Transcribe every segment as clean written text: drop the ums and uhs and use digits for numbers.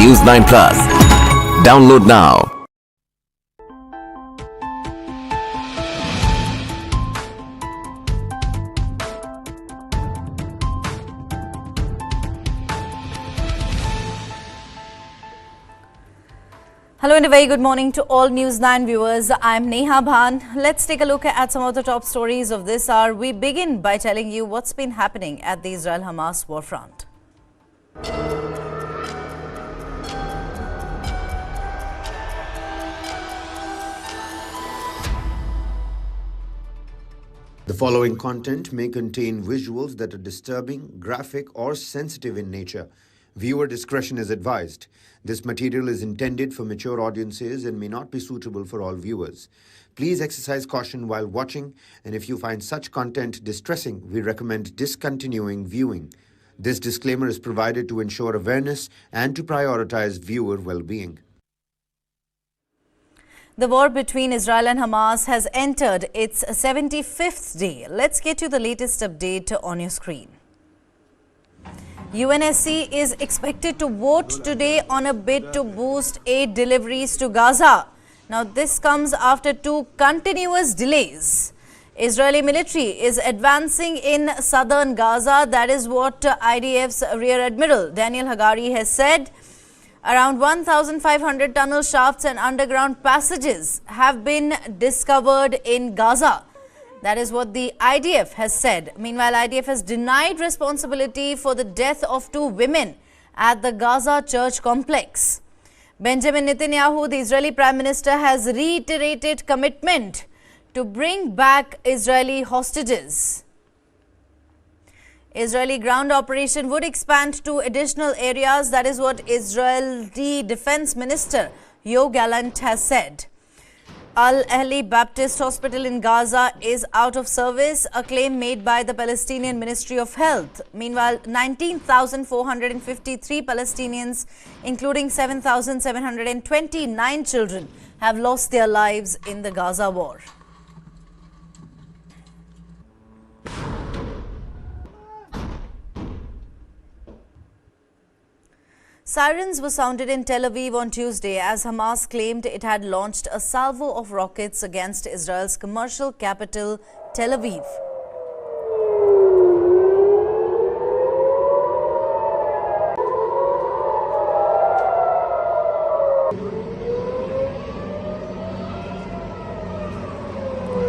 News 9 Plus. Download now. Hello and a very good morning to all News 9 viewers. I'm Neha Bhan. Let's take a look at some of the top stories of this hour. We begin by telling you what's been happening at the Israel-Hamas war front. The following content may contain visuals that are disturbing, graphic, or sensitive in nature. Viewer discretion is advised. This material is intended for mature audiences and may not be suitable for all viewers. Please exercise caution while watching, and if you find such content distressing, we recommend discontinuing viewing. This disclaimer is provided to ensure awareness and to prioritize viewer well-being. The war between Israel and Hamas has entered its 75th day. Let's get you the latest update on your screen. UNSC is expected to vote today on a bid to boost aid deliveries to Gaza. Now, this comes after 2 continuous delays. Israeli military is advancing in southern Gaza. That is what IDF's Rear Admiral Daniel Hagari has said. Around 1,500 tunnel shafts and underground passages have been discovered in Gaza. That is what the IDF has said. Meanwhile, IDF has denied responsibility for the death of 2 women at the Gaza church complex. Benjamin Netanyahu, the Israeli Prime Minister, has reiterated commitment to bring back Israeli hostages. Israeli ground operation would expand to additional areas. That is what Israeli Defense Minister Yoav Gallant has said. Al-Ahli Baptist Hospital in Gaza is out of service, a claim made by the Palestinian Ministry of Health. Meanwhile, 19,453 Palestinians, including 7,729 children, have lost their lives in the Gaza war. Sirens were sounded in Tel Aviv on Tuesday as Hamas claimed it had launched a salvo of rockets against Israel's commercial capital, Tel Aviv.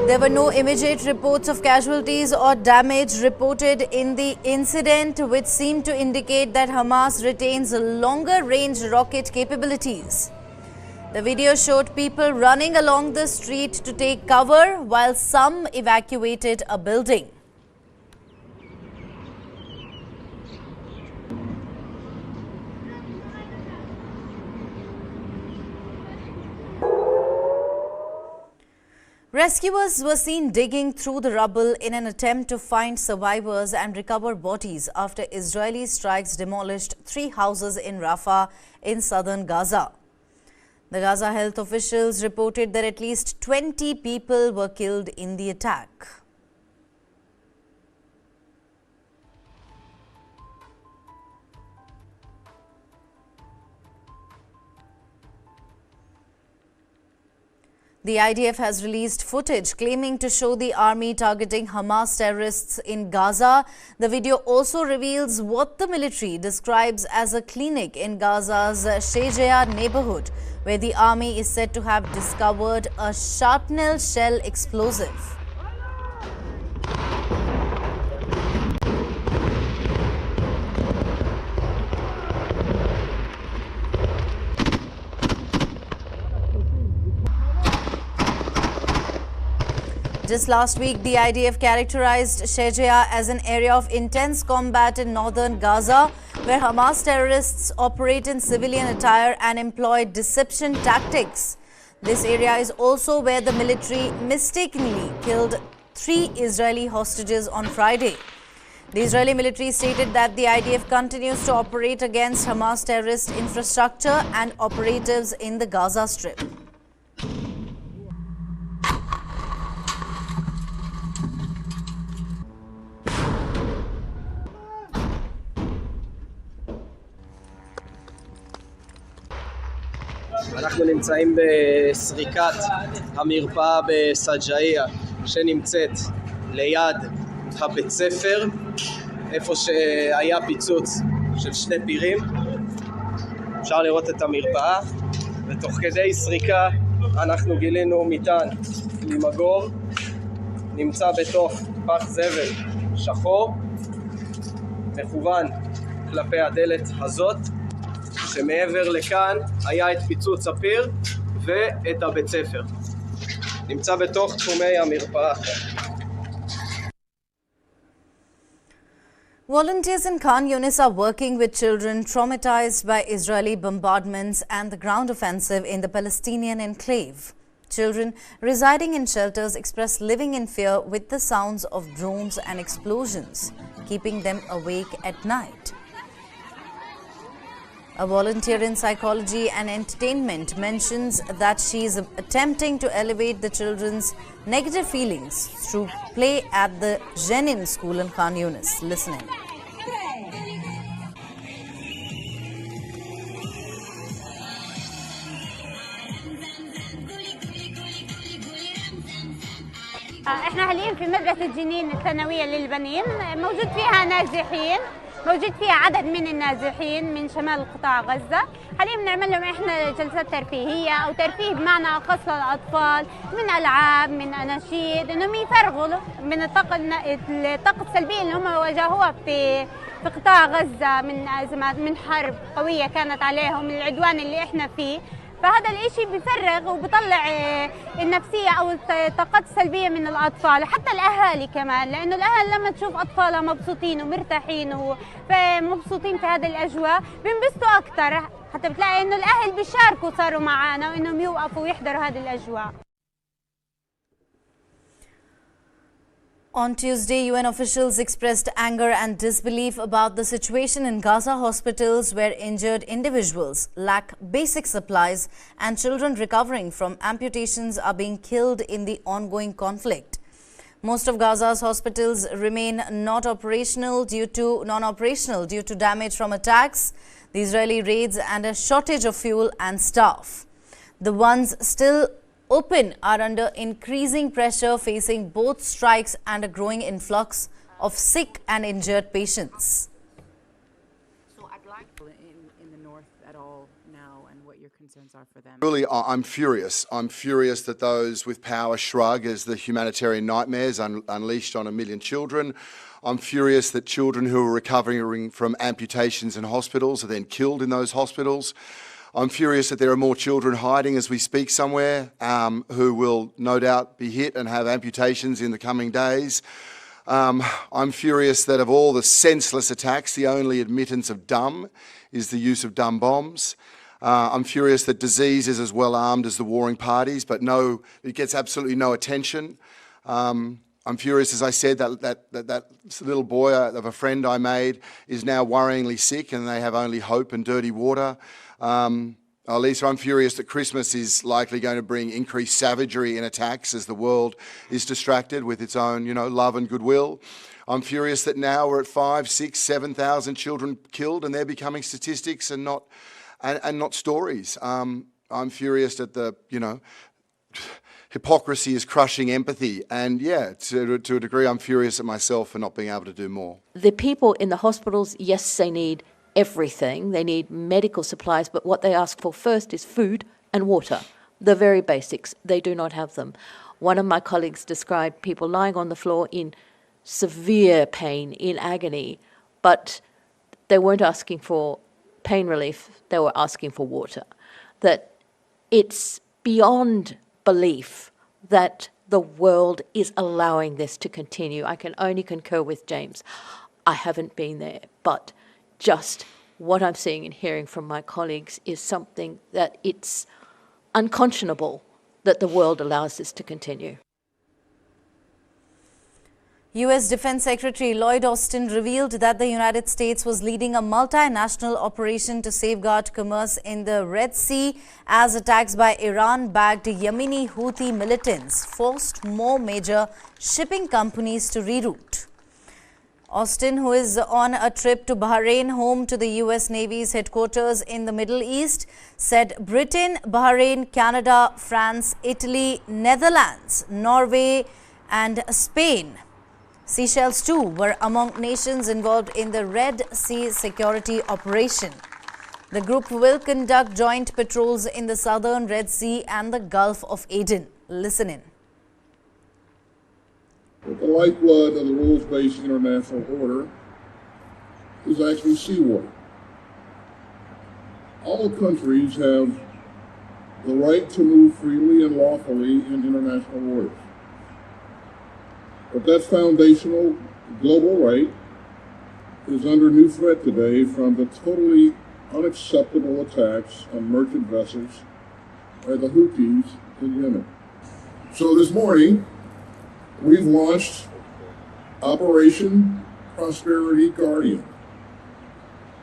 There were no immediate reports of casualties or damage reported in the incident, which seemed to indicate that Hamas retains longer-range rocket capabilities. The video showed people running along the street to take cover while some evacuated a building. Rescuers were seen digging through the rubble in an attempt to find survivors and recover bodies after Israeli strikes demolished 3 houses in Rafah in southern Gaza. The Gaza health officials reported that at least 20 people were killed in the attack. The IDF has released footage claiming to show the army targeting Hamas terrorists in Gaza. The video also reveals what the military describes as a clinic in Gaza's Shejaa neighborhood, where the army is said to have discovered a shrapnel shell explosive. Just last week, the IDF characterized Shejaa as an area of intense combat in northern Gaza, where Hamas terrorists operate in civilian attire and employ deception tactics. This area is also where the military mistakenly killed 3 Israeli hostages on Friday. The Israeli military stated that the IDF continues to operate against Hamas terrorist infrastructure and operatives in the Gaza Strip. אנחנו נמצאים בסריקת המרפאה בסג'איה שנמצאת ליד הבית ספר, איפה שהיה פיצוץ של 2 פירים. אפשר לראות את המרפאה, ותוך כדי סריקה אנחנו גילינו מטען ממגור, נמצא בתוך פח זבל שחור, מכוון כלפי הדלת הזאת, שמעבר לכאן היה את פיצוץ הפיר ואת הבית ספר. נמצא בתוך תחומי המרפאה. Volunteers in Khan Yunis are working with children traumatized by Israeli bombardments and the ground offensive in the Palestinian enclave. Children residing in shelters express living in fear with the sounds of drones and explosions, keeping them awake at night. A volunteer in psychology and entertainment mentions that she is attempting to elevate the children's negative feelings through play at the Jenin school in Khan Yunis. Listen in. احنا حاليا في مدرسة جنين الثانوية للبنين، موجود فيها نازحين، موجود فيها عدد من النازحين من شمال قطاع غزة. حاليا بنعمل لهم احنا جلسات ترفيهية او ترفيه بمعنى اخص للاطفال، من العاب، من اناشيد، انهم يفرغوا من الطاقة السلبية اللي هم واجهوها في قطاع غزة من ازمات، من حرب قوية كانت عليهم، من العدوان اللي احنا فيه. فهذا الاشي بيفرغ وبيطلع النفسية او الطاقات السلبية من الاطفال، حتى الاهالي كمان، لانه الاهل لما تشوف اطفالها مبسوطين ومرتاحين ومبسوطين في هذه الاجواء بينبسطوا اكثر، حتى بتلاقي انه الاهل بيشاركوا صاروا معنا وانهم يوقفوا ويحضروا هذه الاجواء. On Tuesday, UN officials expressed anger and disbelief about the situation in Gaza hospitals where injured individuals lack basic supplies and children recovering from amputations are being killed in the ongoing conflict. Most of Gaza's hospitals remain non-operational due to damage from attacks, the Israeli raids and a shortage of fuel and staff. The ones still open are under increasing pressure, facing both strikes and a growing influx of sick and injured patients. So I'd like in the north at all now, and what your concerns are for them. Really, I'm furious. I'm furious that those with power shrug as the humanitarian nightmares unleashed on 1 million children. I'm furious that children who are recovering from amputations in hospitals are then killed in those hospitals. I'm furious that there are more children hiding as we speak somewhere who will no doubt be hit and have amputations in the coming days. I'm furious that of all the senseless attacks, the only admittance of dumb is the use of dumb bombs. I'm furious that disease is as well armed as the warring parties, but it gets absolutely no attention. I'm furious, as I said, that little boy of a friend I made is now worryingly sick and they have only hope and dirty water. Lisa, I'm furious that Christmas is likely going to bring increased savagery in attacks as the world is distracted with its own, love and goodwill. I'm furious that now we're at 5, 6, 7,000 children killed and they're becoming statistics and not stories. I'm furious that the, hypocrisy is crushing empathy. And to a degree, I'm furious at myself for not being able to do more. The people in the hospitals, yes, they need everything. They need medical supplies, but what they ask for first is food and water, the very basics. They do not have them. One of my colleagues described people lying on the floor in severe pain, in agony, but they weren't asking for pain relief, they were asking for water. That it's beyond belief that the world is allowing this to continue. I can only concur with James. I haven't been there, but just what I'm seeing and hearing from my colleagues is something that it's unconscionable that the world allows this to continue. U.S. Defense Secretary Lloyd Austin revealed that the United States was leading a multinational operation to safeguard commerce in the Red Sea as attacks by Iran-backed Yemeni Houthi militants forced more major shipping companies to reroute. Austin, who is on a trip to Bahrain, home to the US Navy's headquarters in the Middle East, said Britain, Bahrain, Canada, France, Italy, Netherlands, Norway and Spain, Seychelles too, were among nations involved in the Red Sea security operation. The group will conduct joint patrols in the southern Red Sea and the Gulf of Aden. Listen in. The lifeblood of the rules-based international order is actually seawater. All countries have the right to move freely and lawfully in international waters. But that foundational global right is under new threat today from the totally unacceptable attacks on merchant vessels by the Houthis in Yemen. So this morning, we've launched Operation Prosperity Guardian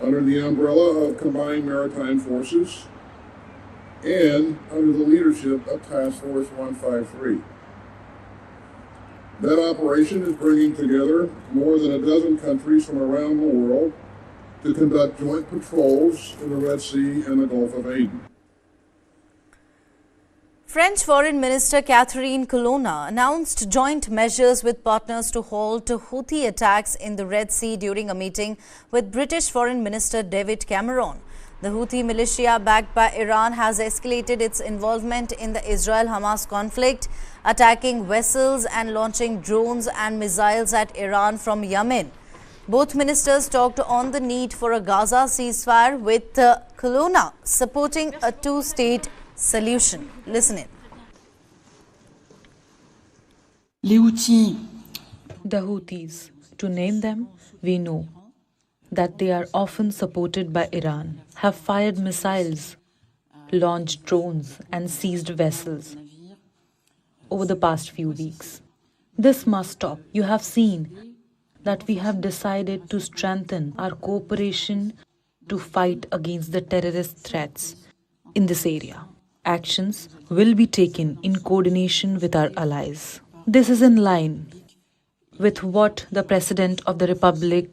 under the umbrella of Combined Maritime Forces and under the leadership of Task Force 153. That operation is bringing together more than a dozen countries from around the world to conduct joint patrols in the Red Sea and the Gulf of Aden. French Foreign Minister Catherine Colonna announced joint measures with partners to halt Houthi attacks in the Red Sea during a meeting with British Foreign Minister David Cameron. The Houthi militia backed by Iran has escalated its involvement in the Israel-Hamas conflict, attacking vessels and launching drones and missiles at Iran from Yemen. Both ministers talked on the need for a Gaza ceasefire, with Colonna supporting a two-state solution. Listen in. The Houthis, to name them, we know that they are often supported by Iran, have fired missiles, launched drones and seized vessels over the past few weeks. This must stop. You have seen that we have decided to strengthen our cooperation to fight against the terrorist threats in this area. Actions will be taken in coordination with our allies. This is in line with what the President of the Republic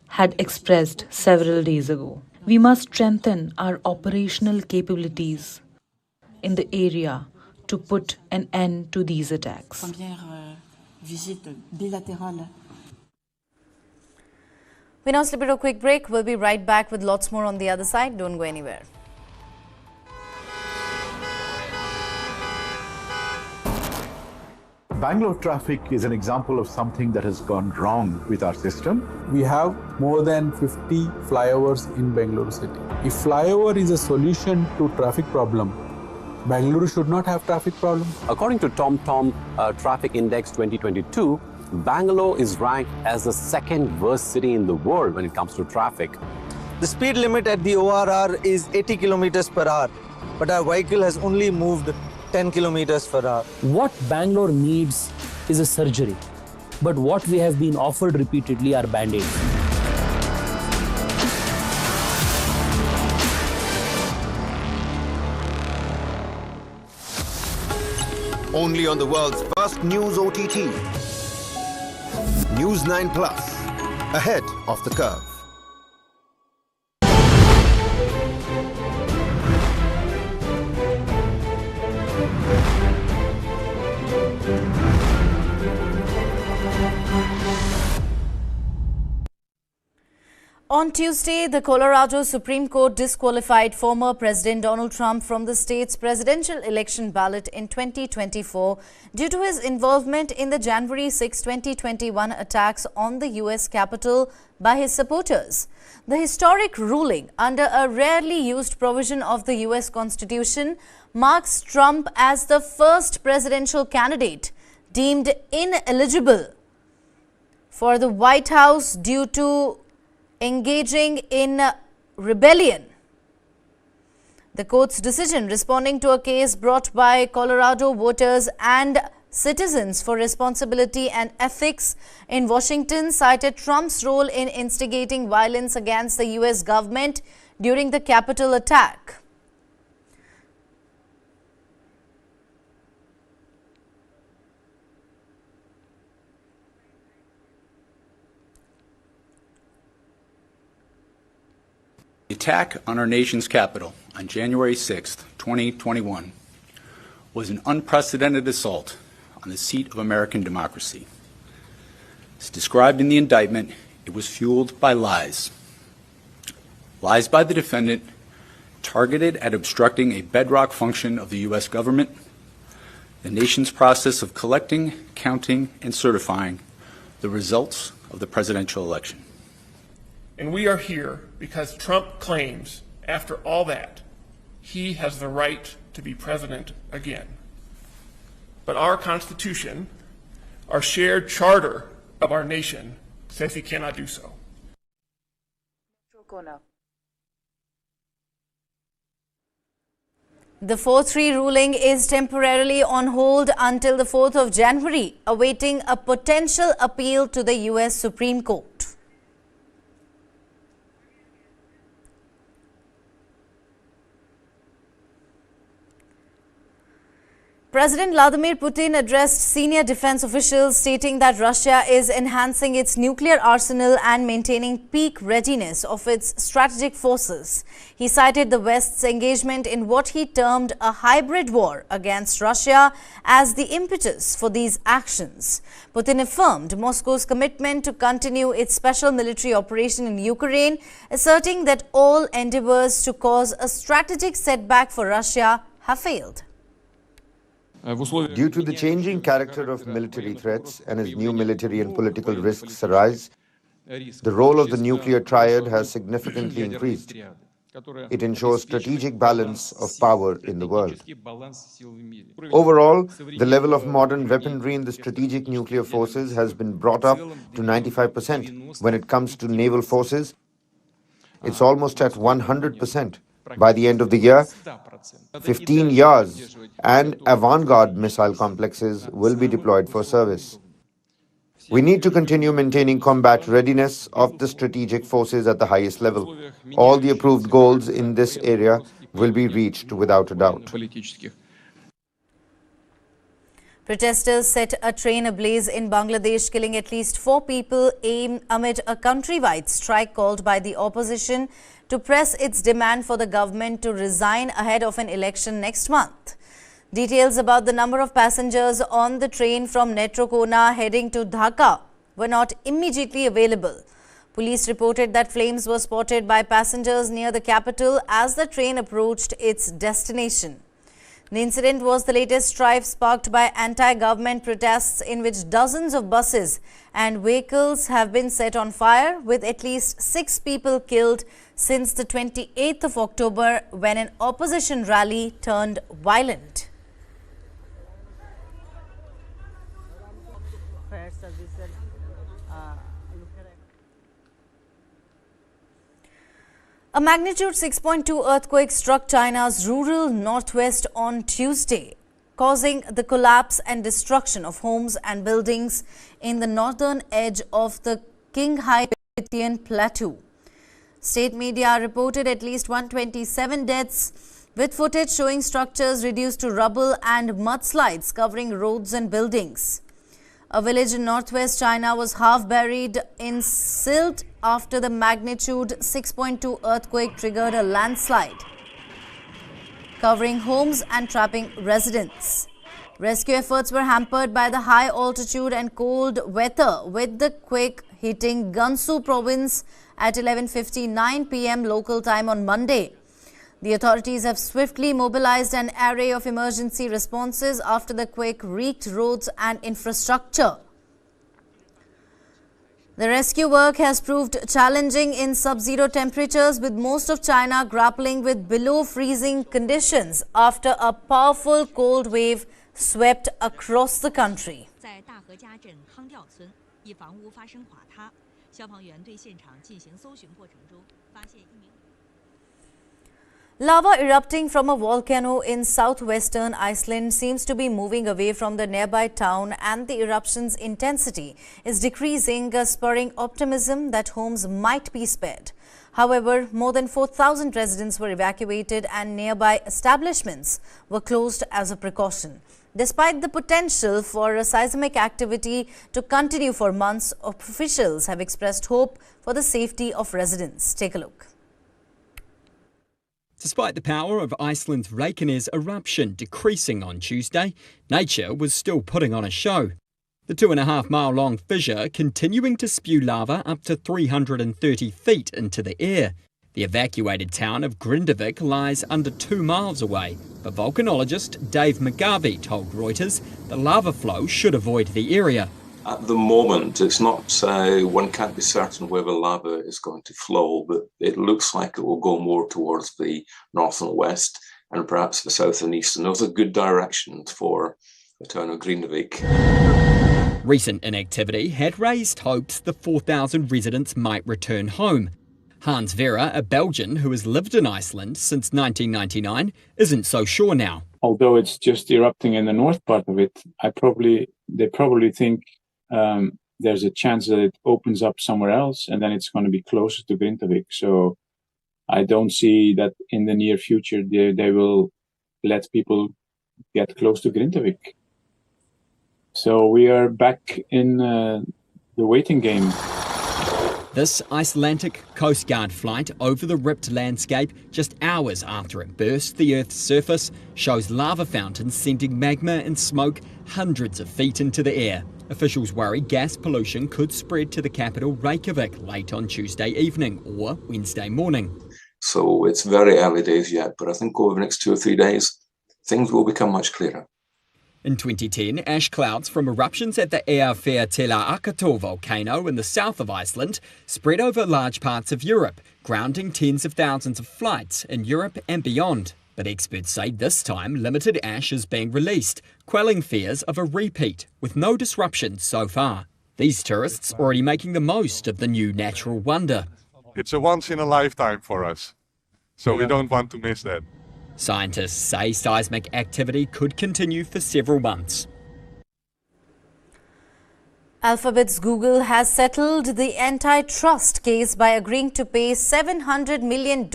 had expressed several days ago. We must strengthen our operational capabilities in the area to put an end to these attacks. We now slip into a quick break. We'll be right back with lots more on the other side. Don't go anywhere. Bangalore traffic is an example of something that has gone wrong with our system. We have more than 50 flyovers in Bangalore city. If flyover is a solution to traffic problem, Bangalore should not have traffic problem. According to TomTom Traffic Index 2022, Bangalore is ranked as the second worst city in the world when it comes to traffic. The speed limit at the ORR is 80 kilometers per hour, but our vehicle has only moved 10 kilometers per hour. What Bangalore needs is a surgery, but what we have been offered repeatedly are band-aids. Only on the world's first news OTT. News 9 Plus, ahead of the curve. On Tuesday, the Colorado Supreme Court disqualified former President Donald Trump from the state's presidential election ballot in 2024 due to his involvement in the January 6, 2021 attacks on the U.S. Capitol by his supporters. The historic ruling, under a rarely used provision of the U.S. Constitution, marks Trump as the first presidential candidate deemed ineligible for the White House due to engaging in rebellion. The court's decision, responding to a case brought by Colorado voters and citizens for responsibility and ethics in Washington, cited Trump's role in instigating violence against the U.S. government during the Capitol attack. attack on our nation's capital on January 6, 2021, was an unprecedented assault on the seat of American democracy. As described in the indictment, it was fueled by lies. Lies by the defendant targeted at obstructing a bedrock function of the U.S. government, the nation's process of collecting, counting, and certifying the results of the presidential election. And we are here because Trump claims, after all that, he has the right to be president again. But our Constitution, our shared charter of our nation, says he cannot do so. The 4-3 ruling is temporarily on hold until the 4th of January, awaiting a potential appeal to the U.S. Supreme Court. President Vladimir Putin addressed senior defense officials, stating that Russia is enhancing its nuclear arsenal and maintaining peak readiness of its strategic forces. He cited the West's engagement in what he termed a hybrid war against Russia as the impetus for these actions. Putin affirmed Moscow's commitment to continue its special military operation in Ukraine, asserting that all endeavors to cause a strategic setback for Russia have failed. Due to the changing character of military threats and as new military and political risks arise, the role of the nuclear triad has significantly increased. It ensures strategic balance of power in the world. Overall, the level of modern weaponry in the strategic nuclear forces has been brought up to 95%. When it comes to naval forces, it's almost at 100%. By the end of the year, 15 years and avant-garde missile complexes will be deployed for service. We need to continue maintaining combat readiness of the strategic forces at the highest level. All the approved goals in this area will be reached without a doubt. Protesters set a train ablaze in Bangladesh, killing at least 4 people amid a countrywide strike called by the opposition to press its demand for the government to resign ahead of an election next month. Details about the number of passengers on the train from Netrokona heading to Dhaka were not immediately available. Police reported that flames were spotted by passengers near the capital as the train approached its destination. The incident was the latest strife sparked by anti-government protests in which dozens of buses and vehicles have been set on fire, with at least 6 people killed since the 28th of October when an opposition rally turned violent. A magnitude 6.2 earthquake struck China's rural northwest on Tuesday, causing the collapse and destruction of homes and buildings in the northern edge of the Qinghai-Tibetan Plateau. State media reported at least 127 deaths, with footage showing structures reduced to rubble and mudslides covering roads and buildings. A village in northwest China was half buried in silt after the magnitude 6.2 earthquake triggered a landslide, covering homes and trapping residents. Rescue efforts were hampered by the high altitude and cold weather, with the quake hitting Gansu province at 11:59 p.m. local time on Monday. The authorities have swiftly mobilized an array of emergency responses after the quake wrecked roads and infrastructure. The rescue work has proved challenging in sub-zero temperatures, with most of China grappling with below freezing conditions after a powerful cold wave swept across the country. Lava erupting from a volcano in southwestern Iceland seems to be moving away from the nearby town, and the eruption's intensity is decreasing, spurring optimism that homes might be spared. However, more than 4,000 residents were evacuated and nearby establishments were closed as a precaution. Despite the potential for a seismic activity to continue for months, officials have expressed hope for the safety of residents. Take a look. Despite the power of Iceland's Reykjanes eruption decreasing on Tuesday, nature was still putting on a show. The 2.5-mile-long fissure continuing to spew lava up to 330 feet into the air. The evacuated town of Grindavik lies under 2 miles away, but volcanologist Dave McGarvey told Reuters the lava flow should avoid the area. At the moment, it's not, one can't be certain where the lava is going to flow, but it looks like it will go more towards the north and west and perhaps the south and east. And those are good directions for the town of Grindavik. Recent inactivity had raised hopes the 4,000 residents might return home. Hans Vera, a Belgian who has lived in Iceland since 1999, isn't so sure now. Although it's just erupting in the north part of it, they probably think there's a chance that it opens up somewhere else and then it's going to be closer to Grindavik. So I don't see that in the near future they will let people get close to Grindavik. So we are back in the waiting game. This Icelandic Coast Guard flight over the ripped landscape just hours after it burst the Earth's surface shows lava fountains sending magma and smoke hundreds of feet into the air. Officials worry gas pollution could spread to the capital Reykjavik late on Tuesday evening or Wednesday morning. So it's very early days yet, but I think over the next 2 or 3 days, things will become much clearer. In 2010, ash clouds from eruptions at the Eyjafjallajökull volcano in the south of Iceland spread over large parts of Europe, grounding tens of thousands of flights in Europe and beyond. But experts say this time limited ash is being released, quelling fears of a repeat, with no disruption so far. These tourists already making the most of the new natural wonder. It's a once in a lifetime for us, so we don't want to miss that. Scientists say seismic activity could continue for several months. Alphabet's Google has settled the antitrust case by agreeing to pay $700 million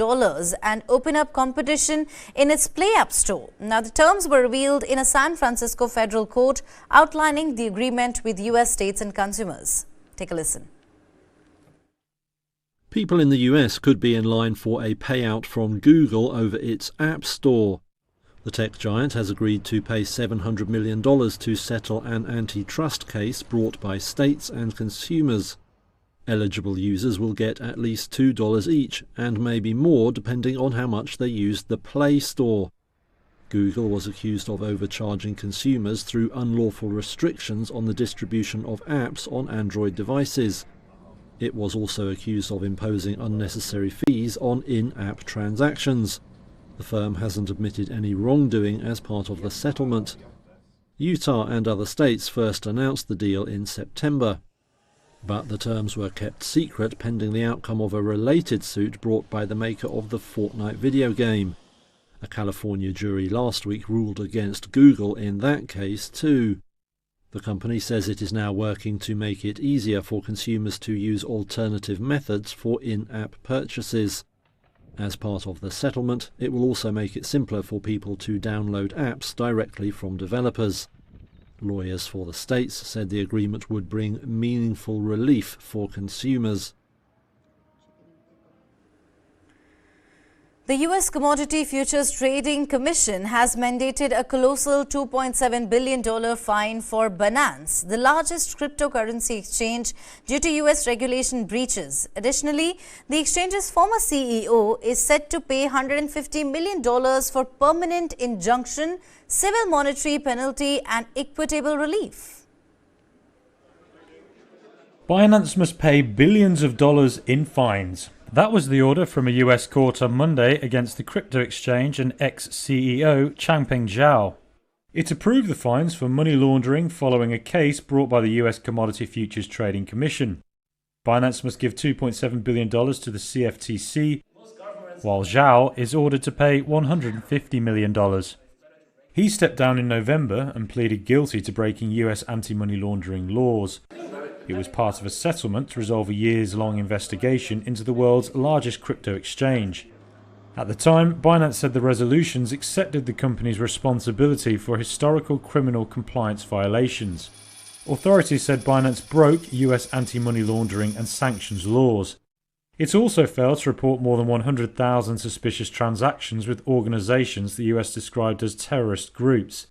and open up competition in its Play App Store. Now, the terms were revealed in a San Francisco federal court outlining the agreement with U.S. states and consumers. Take a listen. People in the US could be in line for a payout from Google over its App Store. The tech giant has agreed to pay $700 million to settle an antitrust case brought by states and consumers. Eligible users will get at least $2 each, and maybe more depending on how much they used the Play Store. Google was accused of overcharging consumers through unlawful restrictions on the distribution of apps on Android devices. It was also accused of imposing unnecessary fees on in-app transactions. The firm hasn't admitted any wrongdoing as part of the settlement. Utah and other states first announced the deal in September. But the terms were kept secret pending the outcome of a related suit brought by the maker of the Fortnite video game. A California jury last week ruled against Google in that case too. The company says it is now working to make it easier for consumers to use alternative methods for in-app purchases. As part of the settlement, it will also make it simpler for people to download apps directly from developers. Lawyers for the states said the agreement would bring meaningful relief for consumers. The U.S. Commodity Futures Trading Commission has mandated a colossal $2.7 billion fine for Binance, the largest cryptocurrency exchange, due to U.S. regulation breaches. Additionally, the exchange's former CEO is set to pay $150 million for permanent injunction, civil monetary penalty and equitable relief. Binance must pay billions of dollars in fines. That was the order from a US court on Monday against the crypto exchange and ex-CEO Changpeng Zhao. It approved the fines for money laundering following a case brought by the US Commodity Futures Trading Commission. Binance must give $2.7 billion to the CFTC, while Zhao is ordered to pay $150 million. He stepped down in November and pleaded guilty to breaking US anti-money laundering laws. It was part of a settlement to resolve a years-long investigation into the world's largest crypto exchange. At the time, Binance said the resolutions accepted the company's responsibility for historical criminal compliance violations. Authorities said Binance broke US anti-money laundering and sanctions laws. It's also failed to report more than 100,000 suspicious transactions with organisations the US described as terrorist groups.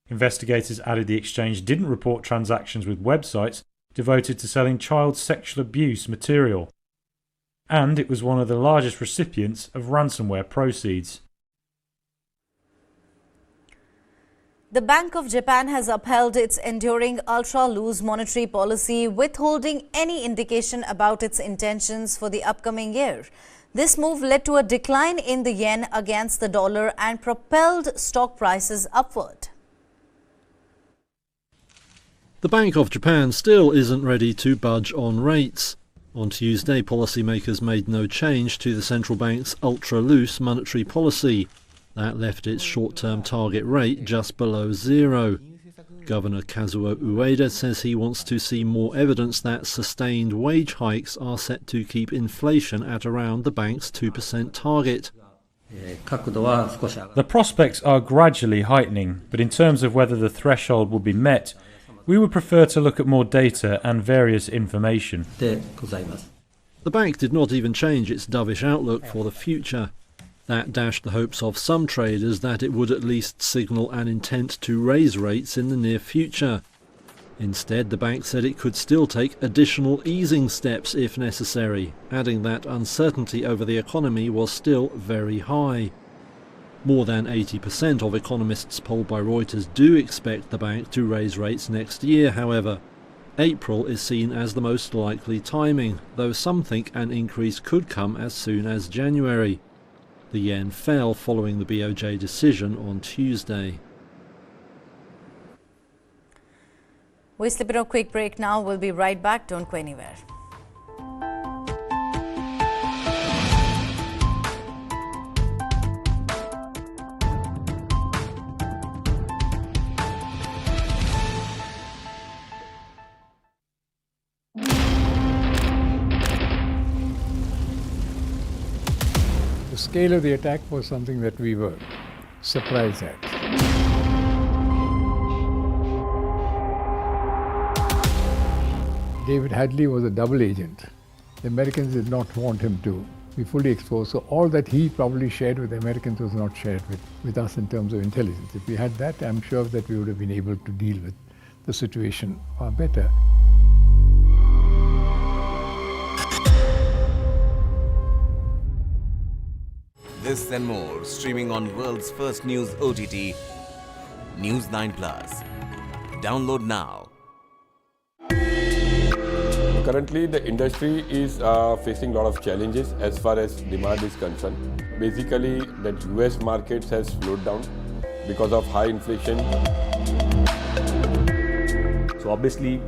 Investigators added the exchange didn't report transactions with websites devoted to selling child sexual abuse material. And it was one of the largest recipients of ransomware proceeds. The Bank of Japan has upheld its enduring ultra-loose monetary policy, withholding any indication about its intentions for the upcoming year. This move led to a decline in the yen against the dollar and propelled stock prices upward. The Bank of Japan still isn't ready to budge on rates. On Tuesday, policymakers made no change to the central bank's ultra-loose monetary policy. That left its short-term target rate just below zero. Governor Kazuo Ueda says he wants to see more evidence that sustained wage hikes are set to keep inflation at around the bank's 2% target. The prospects are gradually heightening, but in terms of whether the threshold will be met, we would prefer to look at more data and various information. The bank did not even change its dovish outlook for the future. That dashed the hopes of some traders that it would at least signal an intent to raise rates in the near future. Instead, the bank said it could still take additional easing steps if necessary, adding that uncertainty over the economy was still very high. More than 80% of economists polled by Reuters do expect the bank to raise rates next year, however. April is seen as the most likely timing, though some think an increase could come as soon as January. The yen fell following the BOJ decision on Tuesday. We slip into a quick break now. We'll be right back. Don't go anywhere. The scale of the attack was something that we were surprised at. David Hadley was a double agent. The Americans did not want him to be fully exposed, so all that he probably shared with the Americans was not shared with us in terms of intelligence. If we had that, I'm sure that we would have been able to deal with the situation far better. This and more, streaming on world's first news OTT, News 9+. Download now. Currently, the industry is facing a lot of challenges as far as demand is concerned. Basically, the US markets has slowed down because of high inflation. So obviously,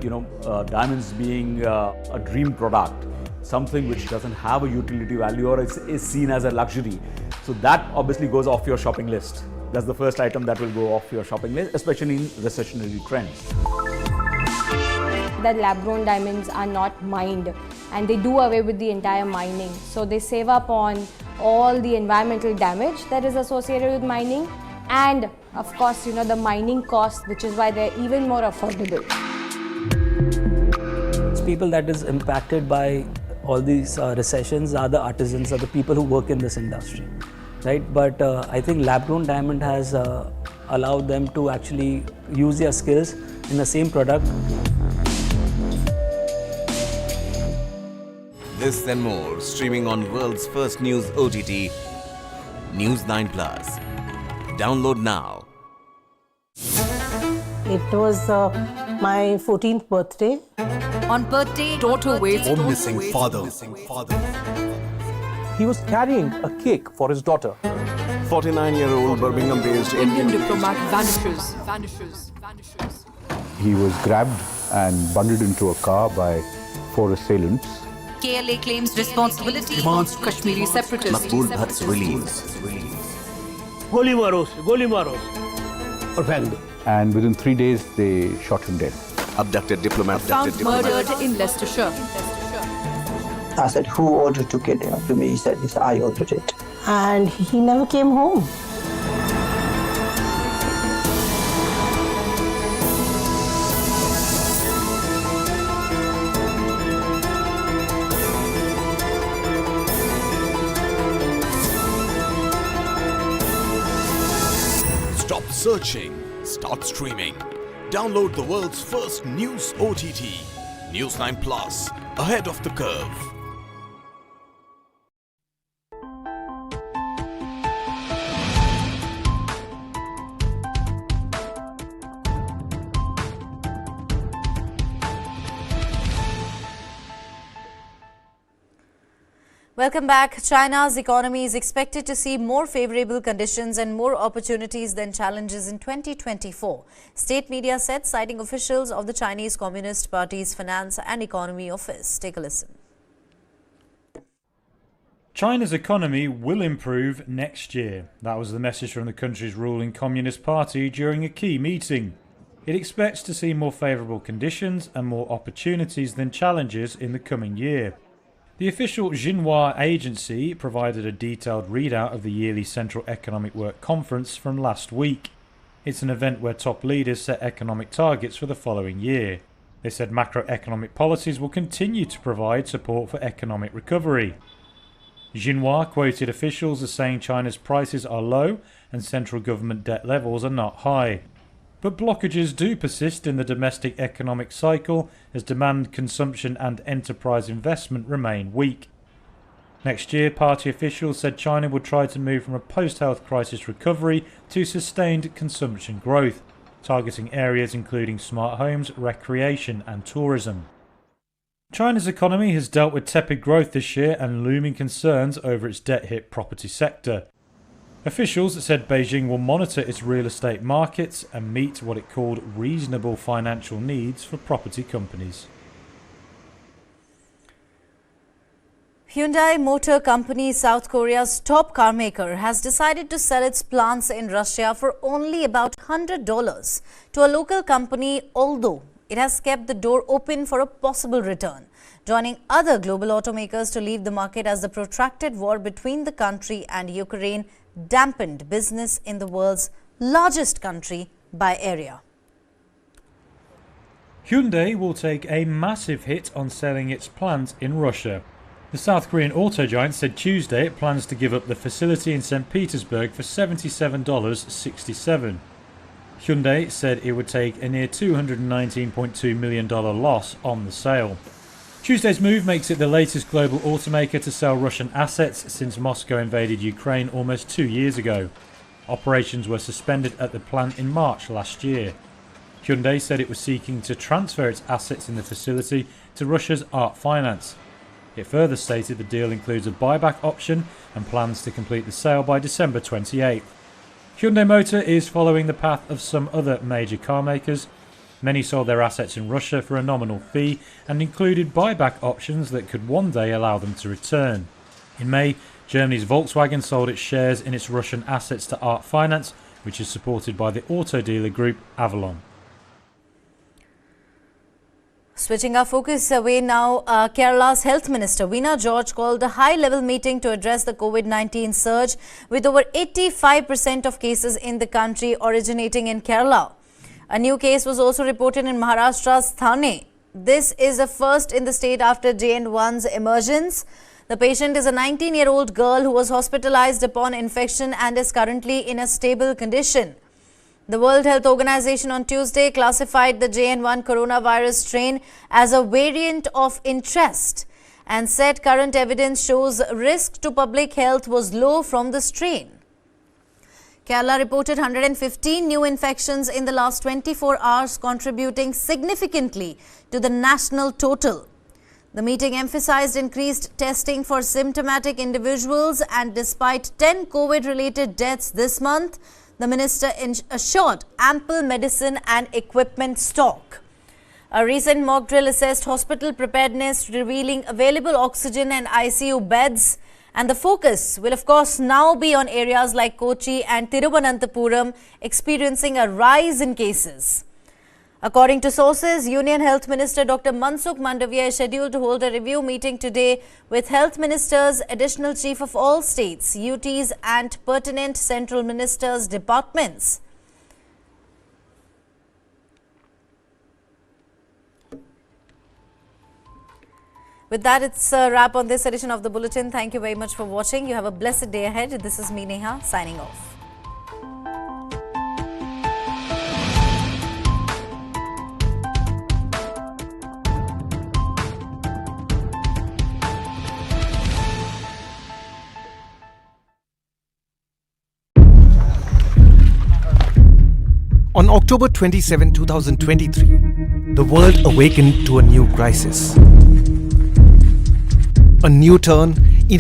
diamonds being a dream product, something which doesn't have a utility value or is seen as a luxury. So that obviously goes off your shopping list. That's the first item that will go off your shopping list, especially in recessionary trends. That lab-grown diamonds are not mined, and they do away with the entire mining. So they save up on all the environmental damage that is associated with mining, and of course, the mining cost, which is why they're even more affordable. It's people that is impacted by all these recessions are the artisans, are the people who work in this industry, right? But I think lab-grown diamond has allowed them to actually use their skills in the same product. This and more, streaming on world's first news OTT, News 9+. Download now. It was my 14th birthday. On birthday, daughter waits or missing father. He was carrying a cake for his daughter. 49-year-old Birmingham-based Indian diplomat vanishes. He was grabbed and bundled into a car by 4 assailants. KLA claims responsibility, demands Kashmiri separatists. Maqbool Bhatt's release. Goli maro, aur phek do. And within 3 days, they shot him dead. Abducted diplomat. Found murdered in Leicestershire. I said, who ordered to kill him? To me, he said, yes, I ordered it. And he never came home. Stop searching, start streaming. Download the world's first news OTT, News 9 Plus, ahead of the curve. Welcome back. China's economy is expected to see more favorable conditions and more opportunities than challenges in 2024. State media said, citing officials of the Chinese Communist Party's Finance and Economy Office. Take a listen. China's economy will improve next year. That was the message from the country's ruling Communist Party during a key meeting. It expects to see more favourable conditions and more opportunities than challenges in the coming year. The official Xinhua agency provided a detailed readout of the yearly Central Economic Work Conference from last week. It's an event where top leaders set economic targets for the following year. They said macroeconomic policies will continue to provide support for economic recovery. Xinhua quoted officials as saying China's prices are low and central government debt levels are not high. But blockages do persist in the domestic economic cycle as demand, consumption and enterprise investment remain weak. Next year, party officials said China would try to move from a post-health crisis recovery to sustained consumption growth, targeting areas including smart homes, recreation and tourism. China's economy has dealt with tepid growth this year and looming concerns over its debt-hit property sector. Officials said Beijing will monitor its real estate markets and meet what it called reasonable financial needs for property companies. Hyundai Motor Company, South Korea's top car maker, has decided to sell its plants in Russia for only about $100 to a local company, although it has kept the door open for a possible return, joining other global automakers to leave the market as the protracted war between the country and Ukraine dampened business in the world's largest country by area. Hyundai will take a massive hit on selling its plant in Russia. The South Korean auto giant said Tuesday it plans to give up the facility in St. Petersburg for $77.67. Hyundai said it would take a near $219.2 million loss on the sale. Tuesday's move makes it the latest global automaker to sell Russian assets since Moscow invaded Ukraine almost 2 years ago. Operations were suspended at the plant in March last year. Hyundai said it was seeking to transfer its assets in the facility to Russia's Art Finance. It further stated the deal includes a buyback option and plans to complete the sale by December 28th. Hyundai Motor is following the path of some other major car makers. Many sold their assets in Russia for a nominal fee and included buyback options that could one day allow them to return. In May, Germany's Volkswagen sold its shares in its Russian assets to Art Finance, which is supported by the auto dealer group Avalon. Switching our focus away now, Kerala's Health Minister Veena George called a high-level meeting to address the Covid-19 surge, with over 85% of cases in the country originating in Kerala. A new case was also reported in Maharashtra's Thane. This is a first in the state after JN1's emergence. The patient is a 19-year-old girl who was hospitalized upon infection and is currently in a stable condition. The World Health Organization on Tuesday classified the JN1 coronavirus strain as a variant of interest and said current evidence shows risk to public health was low from the strain. Kerala reported 115 new infections in the last 24 hours, contributing significantly to the national total. The meeting emphasized increased testing for symptomatic individuals, and despite 10 COVID-related deaths this month, the minister assured ample medicine and equipment stock. A recent mock drill assessed hospital preparedness, revealing available oxygen and ICU beds. And the focus will of course now be on areas like Kochi and Thiruvananthapuram experiencing a rise in cases. According to sources, Union Health Minister Dr. Mansukh Mandavia is scheduled to hold a review meeting today with Health Ministers, Additional Chief of all states, UTs and pertinent central ministers' departments. With that, it's a wrap on this edition of the Bulletin. Thank you very much for watching. You have a blessed day ahead. This is me, Neha, signing off. On October 27, 2023, the world awakened to a new crisis. A new turn